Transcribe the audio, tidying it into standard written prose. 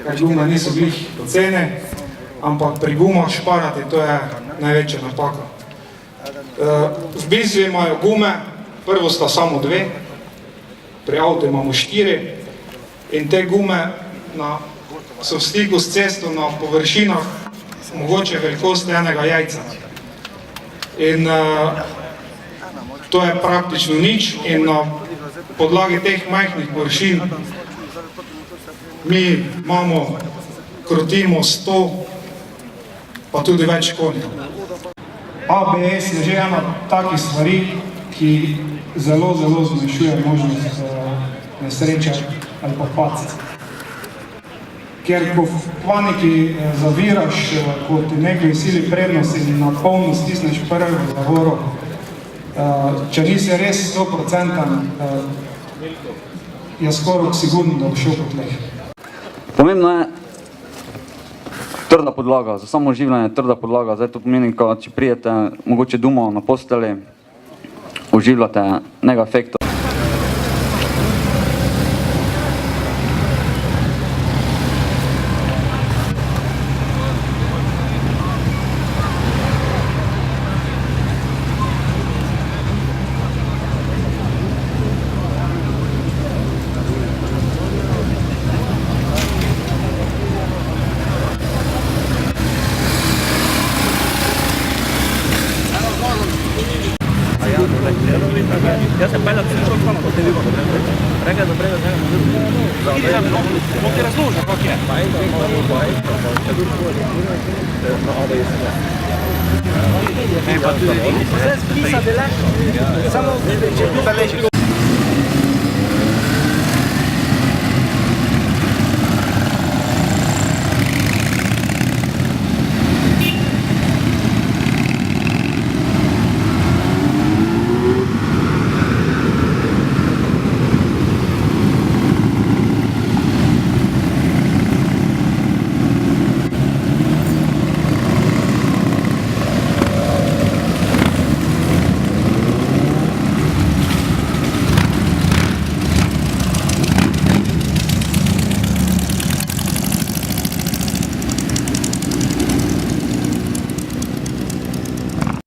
ker gume niso glih poceni, ampak pri gumah šparati, to je največja napaka. V bistvu imajo gume, prvo sta samo dve, pri avtu imamo 4 in te gume so v stiku s cesto na površinah mogoče velikosti enega jajca. In to je praktično nič in na podlagi teh majhnih površin mi krotimo 100 pa tudi več konjev. ABS je že ena takih stvari, ki zelo zmanjšuje možnost nesreče ali pa padca. Ker ko v paniki zaviraš, ko ti nekaj sili prednost in na polno stisneš prvi zavoro, če nisi res 100%, je skoraj sigurno, da bo šel po tleh. Pomembno je trda podlaga, za samo oživljanje trda podlaga. Zdaj to pomeni, če prijete mogoče doma na posteli, oživljate nekaj efekta. Ja se pelja tudi šel hvala, kot te vidim. Prega za prega, on ti razloži, kako je. Pa tudi vse spisa delaš, samo če je bil